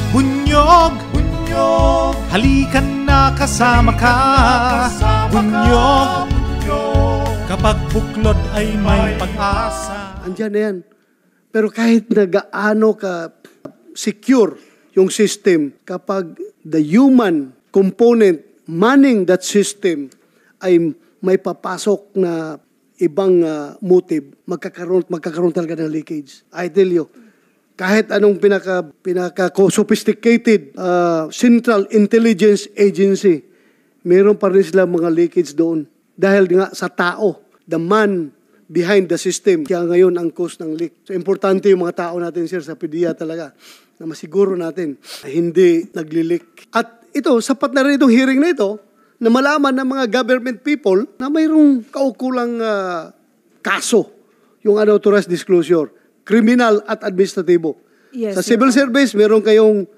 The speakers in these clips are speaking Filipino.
Bunyog, bunyog, halikan na kasama ka. Bunyog, kapag buklod ay may pag-asa. Andiyan na yan. Pero kahit na gaano ka secure yung system, kapag the human component manning that system ay may papasok na ibang motive, magkakaroon talaga ng leakage. I tell you, kahit anong pinaka-sophisticated Central Intelligence Agency, meron pa rin sila mga leakage doon. Dahil nga sa tao, the man behind the system. Kaya ngayon ang cause ng leak. So importante yung mga tao natin, sir, sa PDEA talaga, na masiguro natin na hindi nagli-leak. At ito, sapat na rin itong hearing na ito, na malaman ng mga government people na mayroong kaukulang kaso, yung unauthorized disclosure, criminal at administratibo. Yes, sa civil service, meron kayong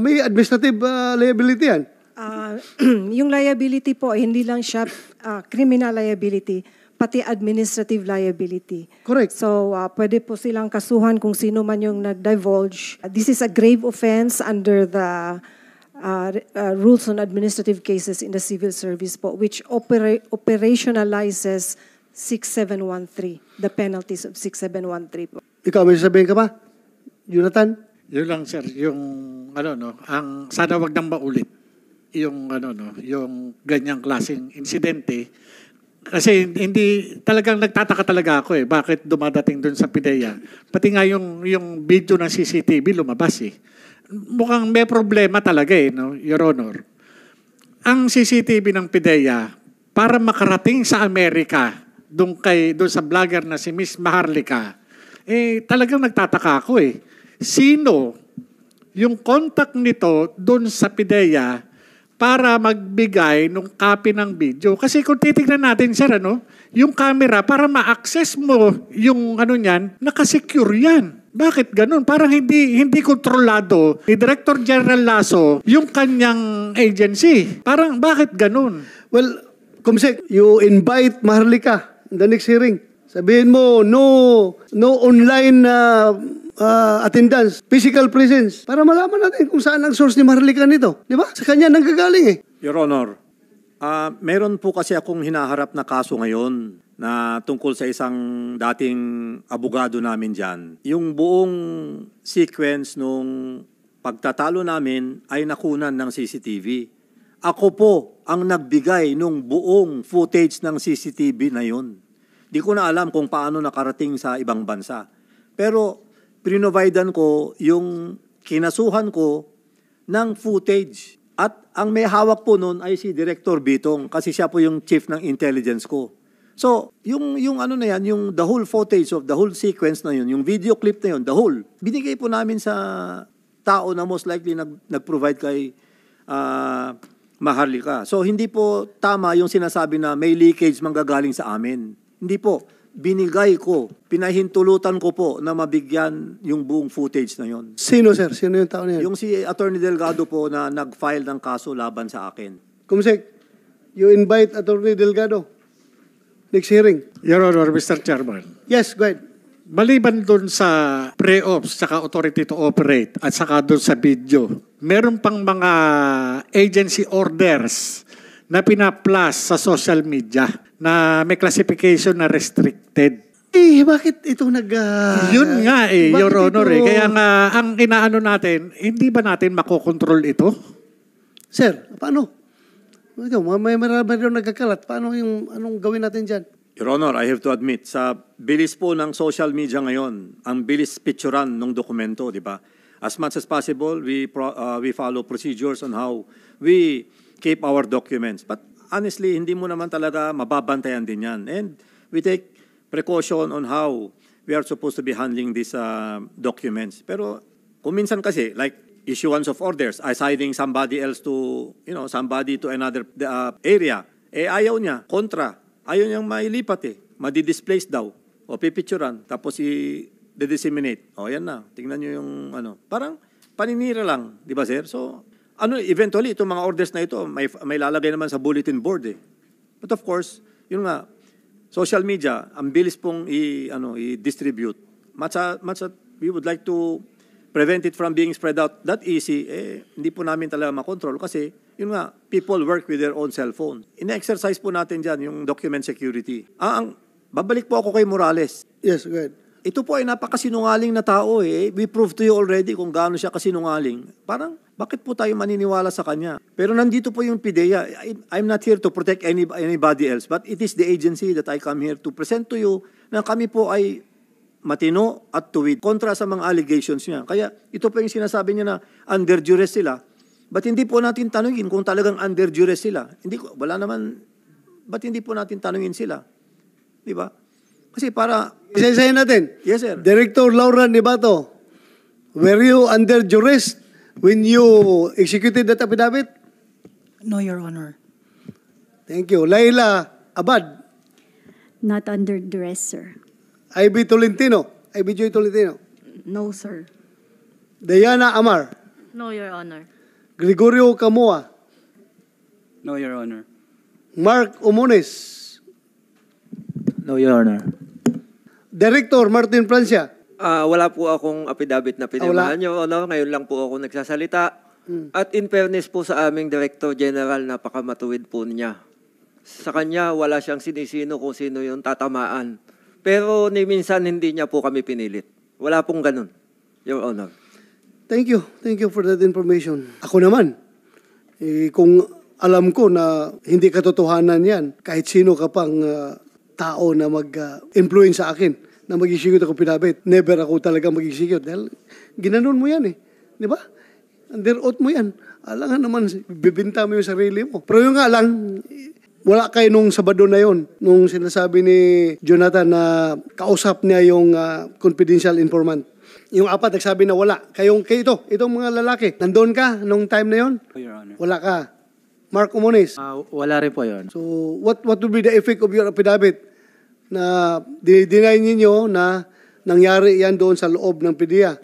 may administrative liability yan. Yung liability po, hindi lang siya criminal liability, pati administrative liability. Correct. So, pwede po silang kasuhan kung sino man yung nag-divulge. This is a grave offense under the rules on administrative cases in the civil service po, which operationalizes 6713, the penalties of 6713 po. Ikaw, may sasabihin ka ba? Jonathan? Yun lang, sir, yung ang sana wag nang maulit yung yung ganyang klaseng insidente. Kasi hindi talagang nagtataka talaga ako bakit dumadating doon sa PDEA. Pati nga yung video ng CCTV lumabas Mukhang may problema talaga no, Your Honor. Ang CCTV ng PDEA para makarating sa Amerika doon sa vlogger na si Miss Maharlika, talagang nagtataka ako Sino yung contact nito doon sa PDEA para magbigay ng copy ng video? Kasi kung titignan natin, sir, yung camera, para ma-access mo yung niyan, nakasecure yan. Bakit ganun? Parang hindi kontrolado ni Director General Lasso yung kanyang agency. Parang bakit ganun? Well, Kumsek, you invite Maharlika in the next hearing. Sabihin mo, no online attendance, physical presence, para malaman natin kung saan ang source ni Maharlika nito. Di ba? Sa kanya nanggagaling Your Honor, meron po kasi akong hinaharap na kaso ngayon na tungkol sa isang dating abogado namin dyan. Yung buong sequence nung pagtatalo namin ay nakunan ng CCTV. Ako po ang nagbigay nung buong footage ng CCTV na yun. Di ko na alam kung paano nakarating sa ibang bansa. Pero prinovidean ko yung kinasuhan ko ng footage. At ang may hawak po noon ay si Director Bitong kasi siya po yung chief ng intelligence ko. So, yung na yan, yung the whole footage of the whole sequence na yun, yung video clip na yun, the whole, binigay po namin sa tao na most likely nag-provide kay Maharlika. So, hindi po tama yung sinasabi na may leakage manggagaling sa amin. Hindi po. Binigay ko, pinahintulutan ko po na mabigyan yung buong footage na yun. Sino, sir? Sino yung tao na yun? Yung si Attorney Delgado po na nag-file ng kaso laban sa akin. Kumsek, you invite Attorney Delgado. Next hearing. Your Honor, Mr. Chairman. Yes, go ahead. Maliban doon sa pre-ops, saka authority to operate, at saka doon sa video, meron pang mga agency orders na pinaplas sa social media na may classification na restricted. Bakit ito Yun nga Your Honor. Ito... Kaya nga, ang inaano natin, hindi ba natin makokontrol ito? Sir, paano? Ito, may marami rin nagkakalat. Paano anong gawin natin dyan? Your Honor, I have to admit, sa bilis po ng social media ngayon, ang bilis picturean ng dokumento, di ba? As much as possible, we follow procedures on how we keep our documents. But honestly, hindi mo naman talaga mababantayan din yan. And we take precaution on how we are supposed to be handling these documents. Pero kung minsan kasi, like issuance of orders, assigning somebody else to, somebody to another area, ayaw niya, kontra. Ayaw niyang mailipat Madi-displace daw. O pipicturan. Tapos i-disseminate. O yan na. Tingnan niyo yung Parang paninira lang. Di ba, sir? So, eventually, itong mga orders na ito, may lalagay naman sa bulletin board But of course, yun nga, social media, ang bilis pong i-distribute. Much we would like to prevent it from being spread out that easy, hindi po namin talaga makontrol kasi, yun nga, people work with their own cellphone. In-exercise po natin dyan yung document security. Babalik po ako kay Morales. Yes, go ahead. Ito po ay napakasinungaling na tao We proved to you already kung gaano siya kasinungaling. Parang, bakit po tayo maniniwala sa kanya? Pero nandito po yung PIDEA. I'm not here to protect anybody else, but it is the agency that I come here to present to you na kami po ay matino at tuwid kontra sa mga allegations niya. Kaya ito po yung sinasabi niya na under duress sila. Ba't hindi po natin tanungin kung talagang under duress sila? Ba't hindi po natin tanungin sila? Di ba? Kasi para... Isa-isahin natin. Yes, sir. Director Laura Nibato, were you under duress when you executed that affidavit? No, Your Honor. Thank you. Laila Abad, Not under duress, sir. Ivy Tolentino, Ivy Joy Tolentino, No, sir. Diana Amar, No, Your Honor. Gregorio Camoa, No, Your Honor. Mark Omones, No, Your Honor. Director Martin Francia. Wala po akong affidavit na pinirmahan, wala? Your Honor. Ngayon lang po ako nagsasalita. At in fairness po sa aming Director General, napakamatuwid po niya. Sa kanya, wala siyang sinisino kung sino yung tatamaan. Pero ni minsan hindi niya po kami pinilit. Wala pong ganun, Your Honor. Thank you. Thank you for that information. Ako naman, kung alam ko na hindi katotohanan yan, kahit sino ka pang tao na mag-influence sa akin na mag-execute ako pinabit, never ako talaga mag-execute. Dahil ginanon mo yan Di ba? Under oath mo yan. Alangan naman, bibinta mo yung sarili mo. Pero yung nga lang, wala kayo nung Sabado na yon, nung sinasabi ni Jonathan na kausap niya yung confidential informant. Yung apat nagsabi na wala. Kayo itong mga lalaki, nandoon ka nung time na yon? Your Honor. Wala ka. Mark Omones. Wala rin po yun. So, what would be the effect of your affidavit na deny ninyo na nangyari yan doon sa loob ng PIDEA?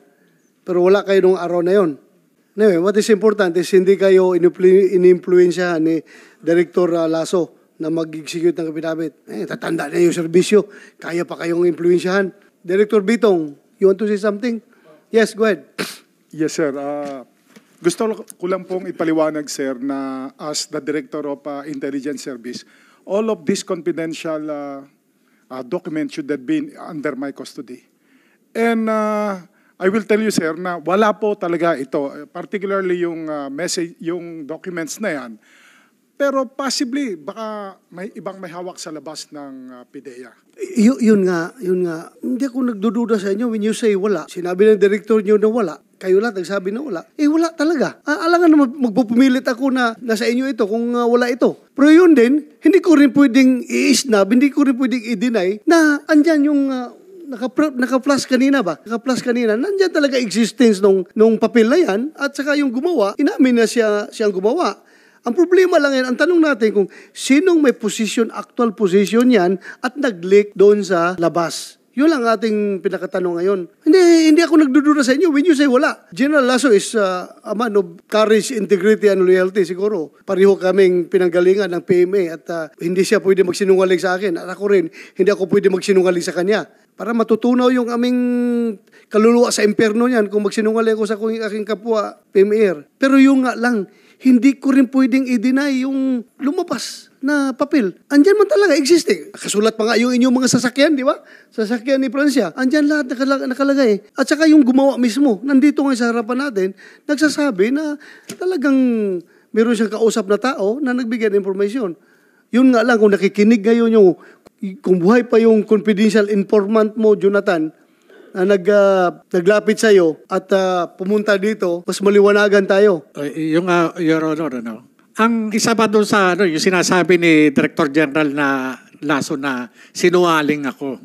Pero wala kayo nung araw na yon. Anyway, what is important is hindi kayo in-influensya ni Director Lasso na mag-execute ng affidavit. Tatanda na yung serbisyo. Kaya pa kayong influensyahan. Director Bitong, you want to say something? Yes, go ahead. Yes, sir. Gusto ko lang pong ipaliwanag, sir, na as the Director of Intelligence Service, all of these confidential documents should have been under my custody. And I will tell you, sir, na wala po talaga ito, particularly yung message, yung documents na yan. Pero possibly, baka may ibang may hawak sa labas ng PIDEA. Yun nga. Hindi ako nagdududa sa inyo when you say wala. Sinabi ng director nyo na wala. Kayo lahat nagsabi na wala. Wala talaga. Alangan naman magpupumilit ako na nasa inyo ito kung wala ito. Pero yun din, hindi ko rin pwedeng i-snub, hindi ko rin pwedeng i-deny na andyan yung naka-plus kanina ba? Naka-plus kanina. Nandiyan talaga existence nung papel na yan at saka yung gumawa, inamin na siyang gumawa. Ang problema lang yan, ang tanong natin kung sinong may position, actual position yan at nag-leak doon sa labas. Yun lang ating pinakatanong ngayon. Hindi ako nagdududa sa inyo when you say wala. General Lasso is a man of courage, integrity, and loyalty. Siguro, pareho kaming pinanggalingan ng PMA at hindi siya pwede magsinungaling sa akin. At ako rin, hindi ako pwede magsinungaling sa kanya. Para matutunaw yung aming kaluluwa sa impyerno niyan kung magsinungaling ako sa aking kapwa PMAR. Pero yung nga lang, hindi ko rin pwedeng i-deny yung lumabas na papel. Andyan man talaga, existing. Kasulat pa nga yung inyong mga sasakyan, di ba? Sasakyan ni Francia. Andyan lahat nakalagay. At saka yung gumawa mismo, nandito nga sa harapan natin, nagsasabi na talagang meron siyang kausap na tao na nagbigay ng impormasyon. Yun nga lang, kung nakikinig ngayon kung buhay pa yung confidential informant mo, Jonathan, na naglapit sa iyo at pumunta dito, mas maliwanagan tayo. Your Honor, ang isa pa doon sa yung sinasabi ni Director General na Lasso na sinungaling ako.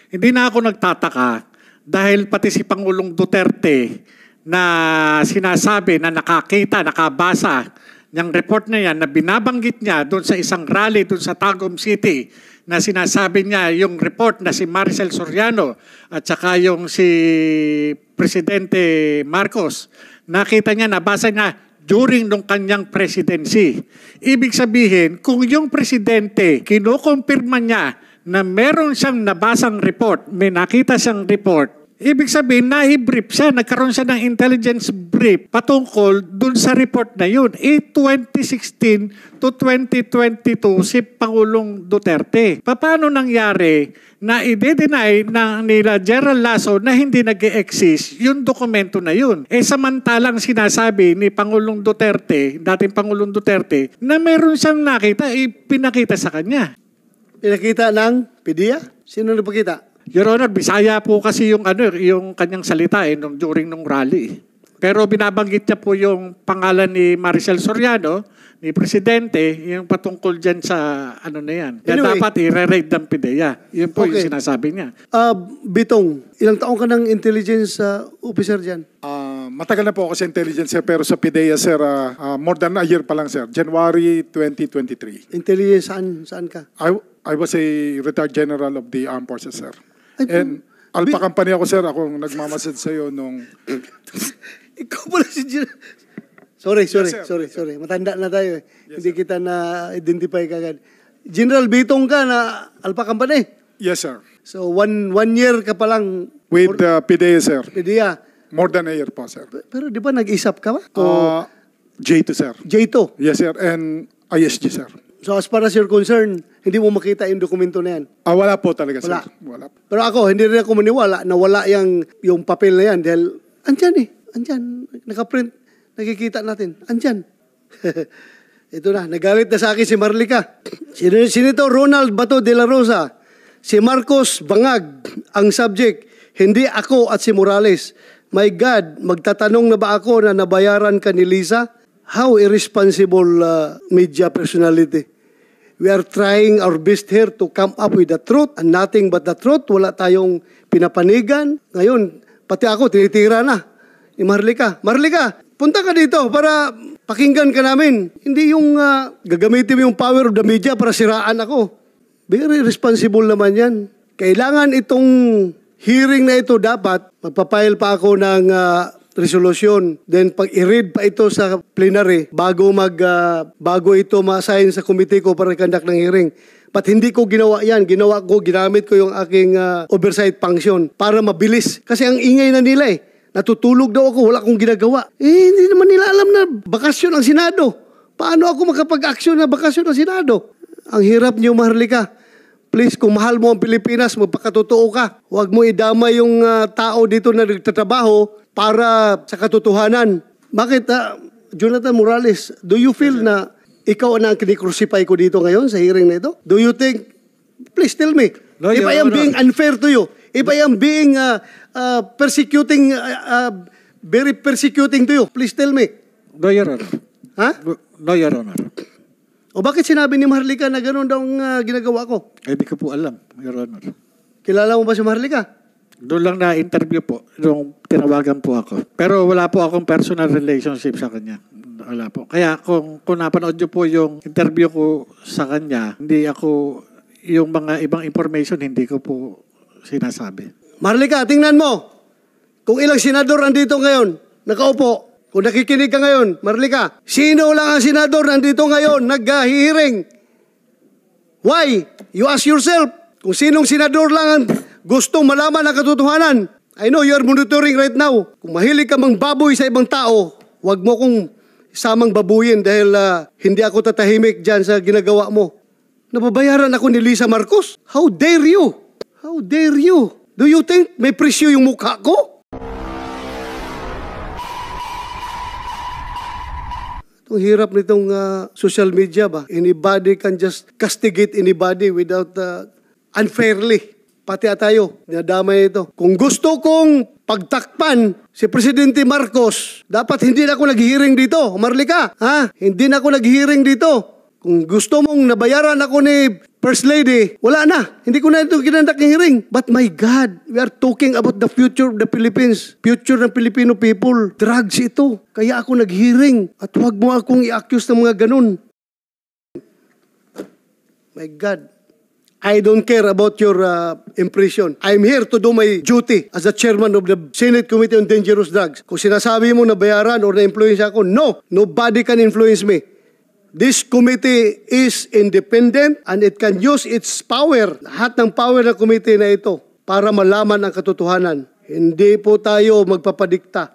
Hindi na ako nagtataka dahil pati si Pangulong Duterte na sinasabi na nakabasa ng report na yan na binabanggit niya doon sa isang rally doon sa Tagum City na sinasabi niya yung report na si Maricel Soriano at saka yung si Presidente Marcos, nakita niya, nabasa niya during nung kanyang presidency. Ibig sabihin, kung yung presidente, kinukumpirma niya na meron siyang nabasang report, may nakita siyang report, Ibig sabihin, na-brief siya, nagkaroon siya ng intelligence brief patungkol dun sa report na yun. 2016 to 2022 si Pangulong Duterte. Paano nangyari na i-deny na nila Gerald Lasso na hindi nag-exist yung dokumento na yun? Samantalang sinasabi ni Pangulong Duterte, dating Pangulong Duterte, na meron siyang nakita, ipinakita sa kanya. Pinakita ng PDEA? Sino nagpakita? Your Honor, Bisaya po kasi yung kanyang salita during nung rally. Pero binabanggit niya po yung pangalan ni Maricel Soriano, ni Presidente, yung patungkol dyan sa na yan. Kaya Anyway, dapat i-re-raid ng PDEA. Yun po yung sinasabi niya. Bitong, ilang taong ka ng intelligence officer dyan? Matagal na po ako sa intelligence, sir, pero sa PDEA, sir, more than a year pa lang, sir. January 2023. Intelligence, saan ka? I was a retired general of the armed forces, sir. And Alpha Company ako, sir. Ako nagmamasid sa'yo nung... Ikaw pala si General. Sorry. Yes, Sorry. Matanda na tayo. Hindi kita na-identify kagad. General Bitong ka na Alpha Company? Yes, sir. So, one year ka pa lang. With PDEA, sir. PDEA. More than a year po, sir. Pero di ba nag-isap ka ba? J2, sir. J2? Yes, sir. And ISG, sir. So as far as you're concerned, hindi mo makita yung dokumento na yan? Wala po talaga, sir. Wala. Pero ako, hindi rin ako maniwala na wala yung papel na yan dahil andyan. Nakaprint. Nakikita natin. Andyan. Ito na. Nagalit na sa akin si Marlica. Senator Ronald Bato de la Rosa. Si Marcos Bangag ang subject. Hindi ako at si Morales. My God, magtatanong na ba ako na nabayaran ka ni Lisa? How irresponsible media personality. We are trying our best here to come up with the truth and nothing but the truth. Wala tayong pinapanigan. Ngayon, pati ako, tinitira na ni Marlica. Marlica, punta ka dito para pakinggan ka namin. Hindi yung gagamitin mo yung power of the media para siraan ako. Very responsible naman yan. Kailangan itong hearing na ito dapat, magpapile pa ako ng resolution. Then pag i-read pa ito sa plenary bago ito ma-assign sa committee ko para i-conduct ng hearing. But hindi ko ginawa yan. Ginamit ko yung aking oversight function para mabilis. Kasi ang ingay na nila Natutulog daw ako, wala akong ginagawa. Hindi naman nila alam na bakasyon ang Senado. Paano ako makapag-aksyon na bakasyon ang Senado? Ang hirap niyo, Marlica. Please, kung mahal mo ang Pilipinas, magpakatotoo ka. Huwag mo idama yung tao dito na nagtatrabaho para sa katotohanan. Bakit, Jonathan Morales, do you feel na ikaw ang kinikrucify ko dito ngayon sa hearing na ito? Do you think, please tell me, if I am being unfair to you, if I am being very persecuting to you, please tell me. No, Your Honor. Ha? No, Your Honor. O bakit sinabi ni Marlica na gano'n daw ang ginagawa ko? Hindi ko po alam, Your Honor. Kilala mo ba si Marlica? Doon lang na-interview po, nung tinawagan po ako. Pero wala po akong personal relationship sa kanya. Wala po. Kaya kung napanood niyo po yung interview ko sa kanya, hindi ako, yung mga ibang information, hindi ko po sinasabi. Marlica, tingnan mo. Kung ilang senador nandito ngayon, nakaupo. Kung nakikinig ka ngayon, Marlica, sino lang ang senador nandito ngayon nag-hearing? Why? You ask yourself, kung sinong senador lang ang gustong malaman ang katotohanan. I know you are monitoring right now. Kung mahilig ka mang baboy sa ibang tao, wag mo kong samang babuyin dahil hindi ako tatahimik dyan sa ginagawa mo. Nababayaran ako ni Lisa Marcos? How dare you? How dare you? Do you think may presyo yung mukha ko? Ang hirap nitong social media ba? Anybody can just castigate anybody without unfairly. Pati tayo, dinadamay ito. Kung gusto kong pagtakpan si Presidente Marcos, dapat hindi na ako nag-hearing dito. Marlica, hindi na ako nag-hearing dito. Kung gusto mong nabayaran ako ni First Lady, wala na. Hindi ko na ito kinandak ng hearing. But my God, we are talking about the future of the Philippines. Future ng Filipino people. Drugs ito. Kaya ako nag-hearing. At huwag mo akong i-accuse ng mga ganun. My God. I don't care about your impression. I'm here to do my duty as the chairman of the Senate Committee on Dangerous Drugs. Kung sinasabi mo na bayaran or na-influence ako, no. Nobody can influence me. This committee is independent and it can use its power, lahat ng power ng committee na ito, para malaman ang katotohanan. Hindi po tayo magpapadikta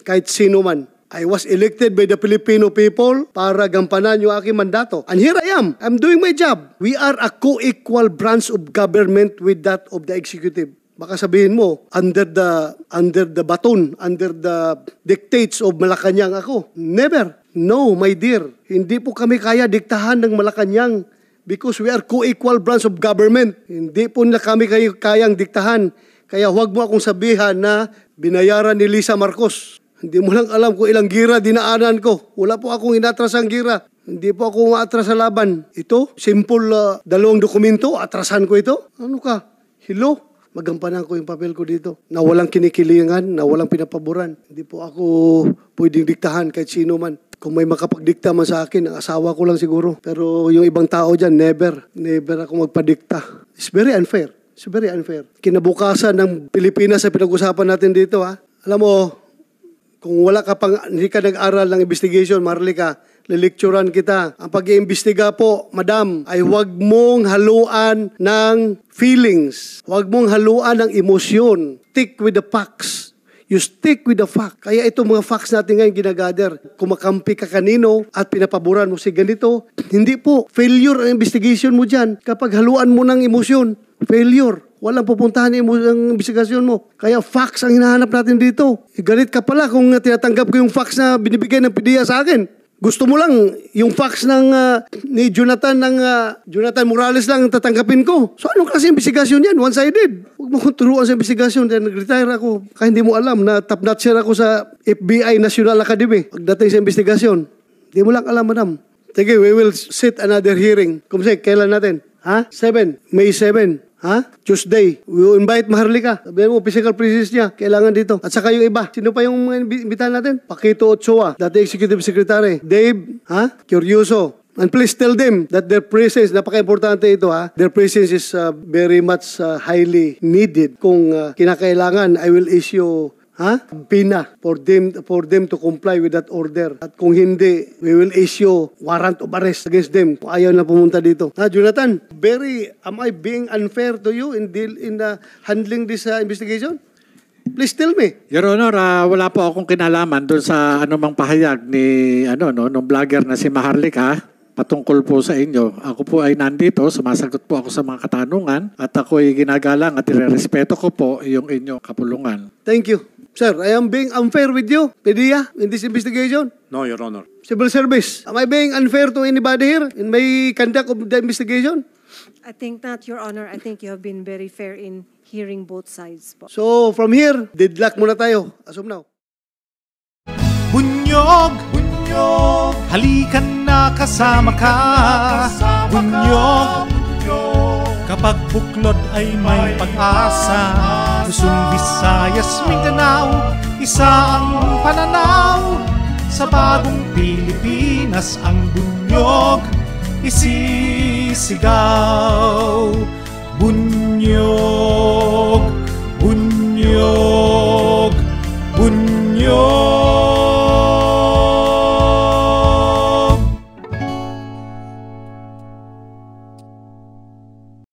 kahit sino man. I was elected by the Filipino people para gampanan yung aking mandato. And here I am. I'm doing my job. We are a co-equal branch of government with that of the executive. Baka sabihin mo, under the baton, under the dictates of Malacanang ako. Never. No, my dear. Hindi po kami kaya diktahan ng Malacanang because we are co-equal branch of government. Hindi po na kami kayang diktahan. Kaya huwag mo akong sabihan na binayaran ni Lisa Marcos. Hindi mo lang alam kung ilang gira dinaanan ko. Wala po akong inatras ang gira. Hindi po ako umatras sa laban. Ito, simple 2 dokumento, atrasan ko ito. Ano ka? Hello? Magampanan ko yung papel ko dito. Na walang kinikilingan, na walang pinapaboran. Hindi po ako pwedeng diktahan kahit sino man. Kung may makapagdikta man sa akin, ang asawa ko lang siguro. Pero yung ibang tao dyan, never. Never ako magpadikta. It's very unfair. It's very unfair. Kinabukasan ng Pilipinas sa pinag-usapan natin dito, ha? Alam mo, kung wala ka pang, hindi ka nag-aral ng investigation, Marlica, lilecturan kita. Ang pag-iimbestiga po, madam, ay huwag mong haluan ng feelings. Huwag mong haluan ng emosyon. Stick with the facts. You stick with the fact. Kaya itong mga facts natin ngayon ginagather. Kumakampi ka kanino at pinapaboran mo si ganito. Hindi po. Failure ang investigation mo dyan. Kapag haluan mo ng emosyon, failure. Walang pupuntahan ang investigasyon mo. Kaya facts ang hinahanap natin dito. Galit ka pala kung tinatanggap ko yung facts na binibigay ng PDEA sa akin. Gusto mo lang yung facts ng ni Jonathan Morales lang ang tatanggapin ko. So anong klase investigasyon yan? One-sided. Huwag mo kong turuan sa investigasyon. Then nag-retire ako. Kaya hindi mo alam na top-notcher ako sa FBI National Academy. Pagdating sa investigasyon. Hindi mo lang alam, madam. Sige, we will set another hearing. Kumsek, kailan natin? Ha? 7. May 7. Ha? Tuesday. We will invite Maharlika. Sabihin mo, physical presence niya. Kailangan dito. At saka yung iba. Sino pa yung mga imbitahan natin? Paquito Ochoa, dati Executive Secretary. Dave, ha? Curioso. And please tell them that their presence, napaka-importante ito, ha? Their presence is very much highly needed. Kung kinakailangan, I will issue PINA for them to comply with that order. At kung hindi, we will issue warrant of arrest against them kung ayaw na pumunta dito. Jonathan, am I being unfair to you in handling this investigation? Please tell me. Your Honor, wala po akong kinalaman doon sa anumang pahayag ni nung vlogger na si Maharlika patungkol po sa inyo. Ako po ay nandito, sumasagot po ako sa mga katanungan at ako ay ginagalang at irerespeto ko po yung inyong kapulungan. Thank you. Sir, I am being unfair with you, PDEA, in this investigation. No, Your Honor. Civil Service, am I being unfair to anybody here in my conduct of the investigation? I think not, Your Honor. I think you have been very fair in hearing both sides po. So, from here, deadlock muna tayo, as of now. Bunyog, bunyog, halikan na kasama ka. Bunyog, kapag buklod ay may pag-asa. Luzon, Visayas, Mindanao, isa ang pananaw. Sa bagong Pilipinas ang bunyog isisigaw. Bunyog, bunyog.